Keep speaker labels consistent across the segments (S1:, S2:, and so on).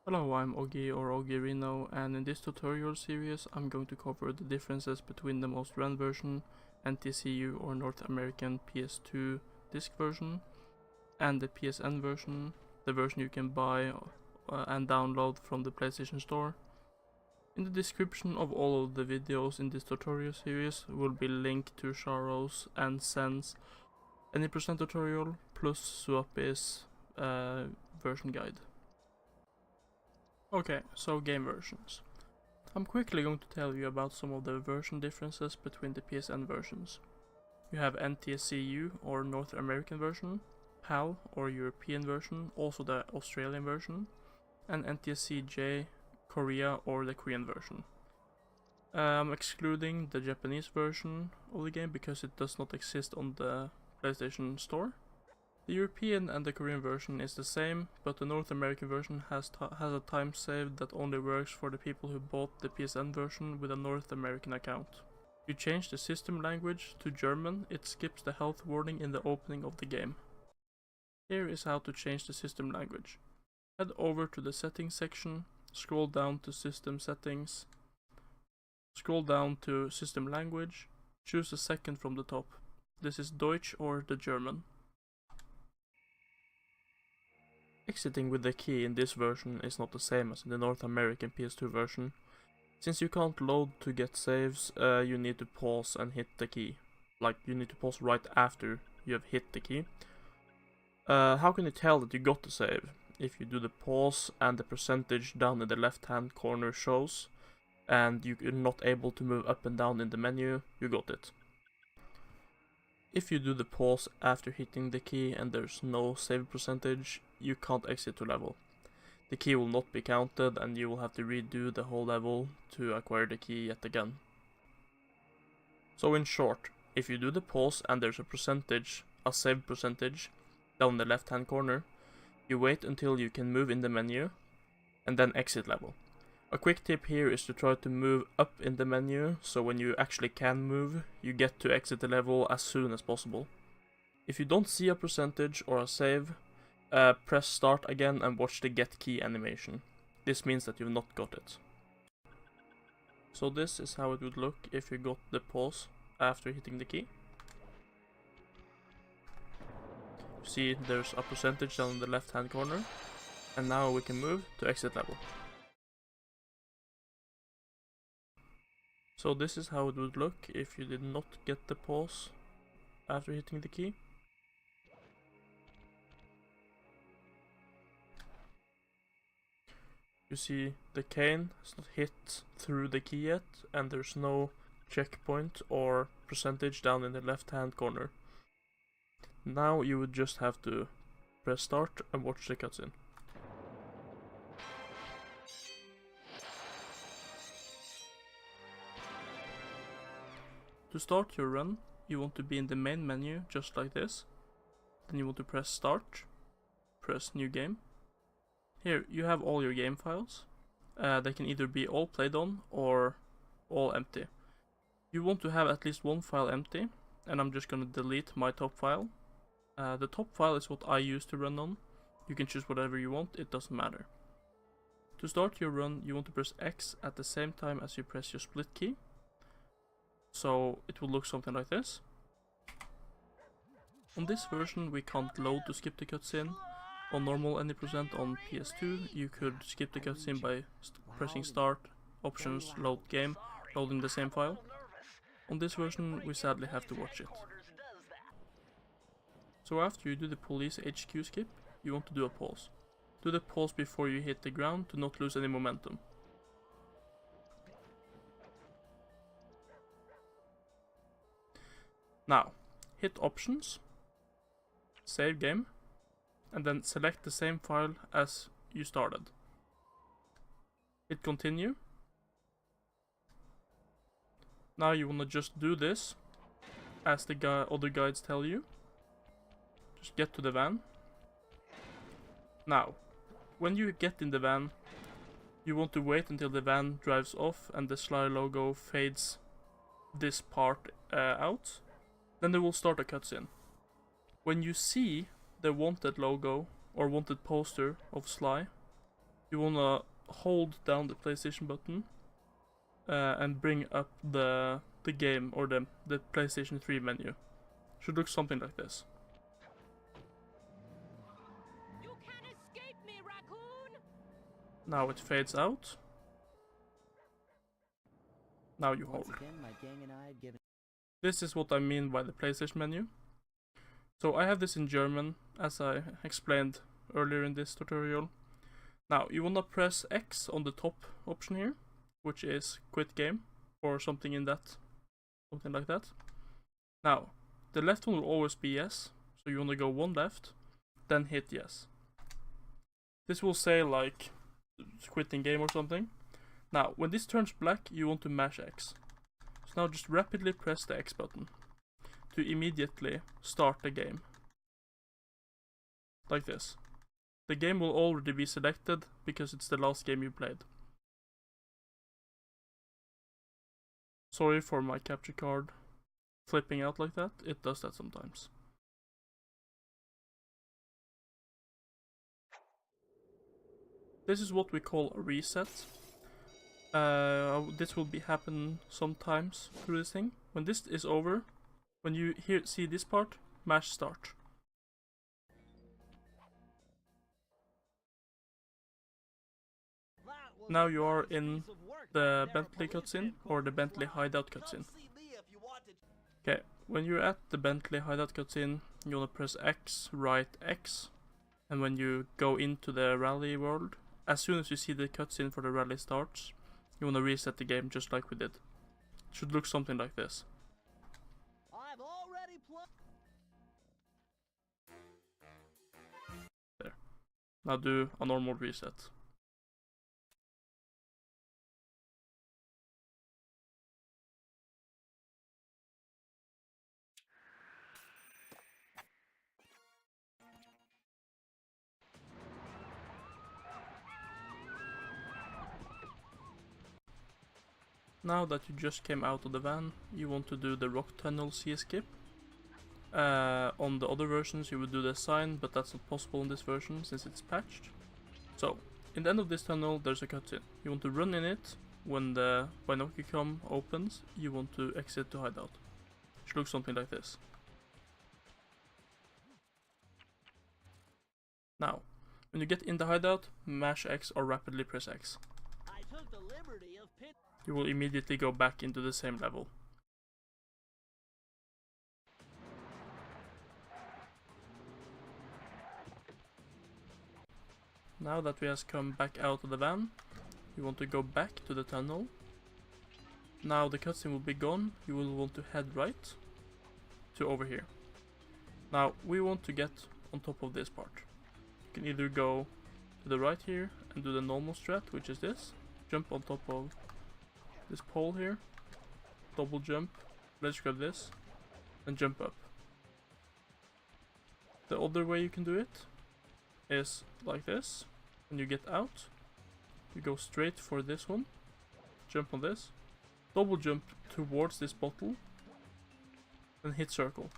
S1: Hello, I'm Oggy or Oggyerino, and in this tutorial series I'm going to cover the differences between the most run version, NTCU or North American PS2 disc version, and the PSN version, the version you can buy and download from the PlayStation Store. In the description of all of the videos in this tutorial series will be linked to Sharo's and Sen's any percent tutorial plus Swap's version guide. Okay, so game versions. I'm quickly going to tell you about some of the version differences between the PSN versions. You have NTSCU or North American version, PAL or European version, also the Australian version, and NTSCJ Korea or the Korean version. I'm excluding the Japanese version of the game because it does not exist on the PlayStation Store. The European and the Korean version is the same, but the North American version has a time save that only works for the people who bought the PSN version with a North American account. If you change the system language to German, it skips the health warning in the opening of the game. Here is how to change the system language. Head over to the settings section, scroll down to system settings, scroll down to system language, choose the second from the top. This is Deutsch or the German. Exiting with the key in this version is not the same as in the North American PS2 version. Since you can't load to get saves, you need to pause and hit the key. Like, you need to pause right after you have hit the key. How can you tell that you got the save? If you do the pause and the percentage down in the left hand corner shows, and you're not able to move up and down in the menu, you got it. If you do the pause after hitting the key and there's no save percentage, you can't exit to level. The key will not be counted and you will have to redo the whole level to acquire the key yet again. So in short, if you do the pause and there's a save percentage, down the left hand corner, you wait until you can move in the menu and then exit level. A quick tip here is to try to move up in the menu, so when you actually can move, you get to exit the level as soon as possible. If you don't see a percentage or a save, press start again and watch the get key animation. This means that you've not got it. So this is how it would look if you got the pause after hitting the key. You see there's a percentage down in the left hand corner, and now we can move to exit level. So this is how it would look if you did not get the pause after hitting the key. You see the cane has not hit through the key yet, and there's no checkpoint or percentage down in the left hand corner. Now you would just have to press start and watch the cutscene. To start your run, you want to be in the main menu just like this. Then you want to press start, press new game. Here you have all your game files. They can either be all played on or all empty. You want to have at least one file empty, and I'm just gonna delete my top file. The top file is what I use to run on. You can choose whatever you want, it doesn't matter. To start your run, you want to press X at the same time as you press your split key. So it will look something like this. On this version we can't load to skip the cutscene. On normal any percent on PS2 you could skip the cutscene by pressing start, options, load game, loading the same file. On this version we sadly have to watch it. So after you do the police HQ skip, you want to do a pause. Do the pause before you hit the ground to not lose any momentum. Now, hit options, save game, and then select the same file as you started. Hit continue. Now you want to just do this as the other guides tell you. Just get to the van. Now, when you get in the van, you want to wait until the van drives off and the Sly logo fades this part out. Then they will start a cutscene. When you see the wanted logo or wanted poster of Sly, you wanna hold down the PlayStation button and bring up the game or the PlayStation 3 menu. Should look something like this.
S2: You can't escape me, Raccoon!
S1: Now it fades out. Now you hold. This is what I mean by the PlayStation menu. So I have this in German, as I explained earlier in this tutorial. Now you wanna press X on the top option here, which is quit game, or something in that, something like that. Now, the left one will always be yes, so you wanna go one left, then hit yes. This will say like, quitting game or something. Now, when this turns black, you want to mash X. So now just rapidly press the X button to immediately start the game. Like this. The game will already be selected because it's the last game you played. Sorry for my capture card flipping out like that, it does that sometimes. This is what we call a reset. This will happen sometimes through this thing. When this is over, when you see this part, mash start. Now you are in the Bentley cutscene, or the Bentley hideout cutscene. Okay, when you're at the Bentley hideout cutscene, you wanna press X, right X, and when you go into the Raleigh world, as soon as you see the cutscene for the Raleigh starts, you wanna reset the game just like we did. It should look something like this. There. Now do a normal reset. Now that you just came out of the van, you want to do the rock tunnel sea skip. On the other versions you would do the sign, but that's not possible in this version since it's patched. So, in the end of this tunnel there's a cutscene. You want to run in it. When the binocular opens, you want to exit to hideout. It should look something like this. Now, when you get in the hideout, mash X or rapidly press X. You will immediately go back into the same level. Now that we have come back out of the van, you want to go back to the tunnel. Now the cutscene will be gone, you will want to head right to over here. Now we want to get on top of this part. You can either go to the right here and do the normal strat, which is this. Jump on top of this pole here, double jump, let's grab this, and jump up. The other way you can do it is like this. When you get out, you go straight for this one, jump on this, double jump towards this bottle, and hit circle.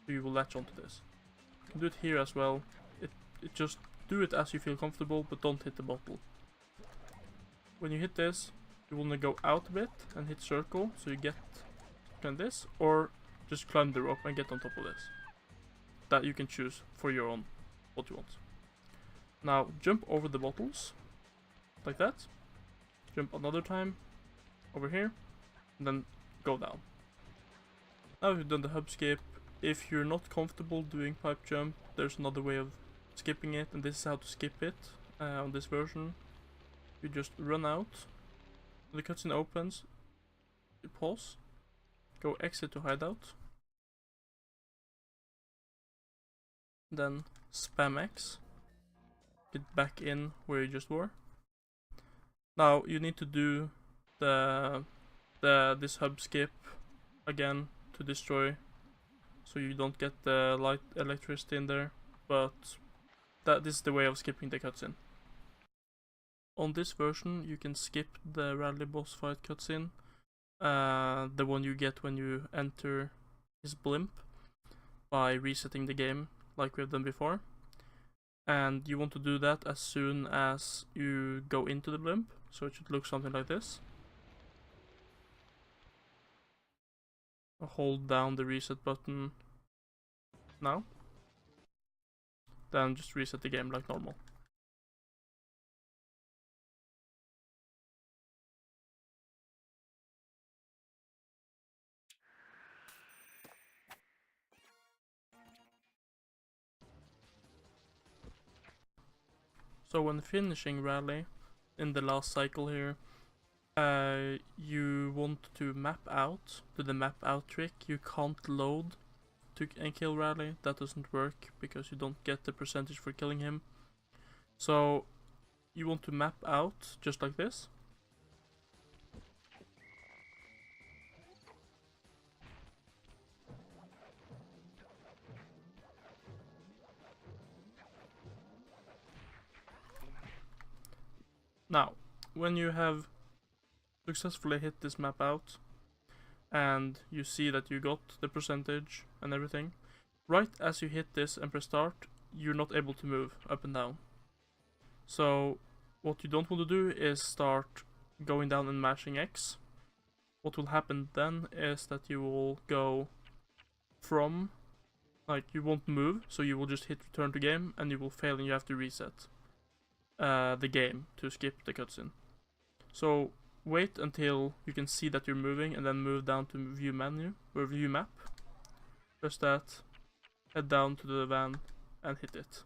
S1: So you will latch onto this. You can do it here as well. It just do it as you feel comfortable, but don't hit the bottle. When you hit this, you want to go out a bit and hit circle, so you get kind of this, or just climb the rope and get on top of this. That you can choose for your own, what you want. Now jump over the bottles, like that. Jump another time, over here, and then go down. Now you've done the hub skip. If you're not comfortable doing pipe jump, there's another way of skipping it, and this is how to skip it on this version. You just run out. When the cutscene opens, you pause, go exit to hideout, then spam X, get back in where you just were. Now you need to do this hub skip again to destroy, so you don't get the light electricity in there, but this is the way of skipping the cutscene. On this version, you can skip the Raleigh boss fight cutscene, the one you get when you enter his blimp, by resetting the game like we have done before. And you want to do that as soon as you go into the blimp, so it should look something like this. Hold down the reset button now. Then just reset the game like normal. So when finishing Raleigh, in the last cycle here, you want to map out, do the map out trick. You can't load and kill Raleigh, that doesn't work because you don't get the percentage for killing him. So you want to map out just like this. Now, when you have successfully hit this map out, and you see that you got the percentage and everything, right as you hit this and press start, you're not able to move up and down. So what you don't want to do is start going down and mashing X. What will happen then is that you will go from, like, you won't move, so you will just hit return to game and you will fail and you have to reset the game to skip the cutscene. So wait until you can see that you're moving and then move down to view menu or view map. Press that, head down to the van and hit it.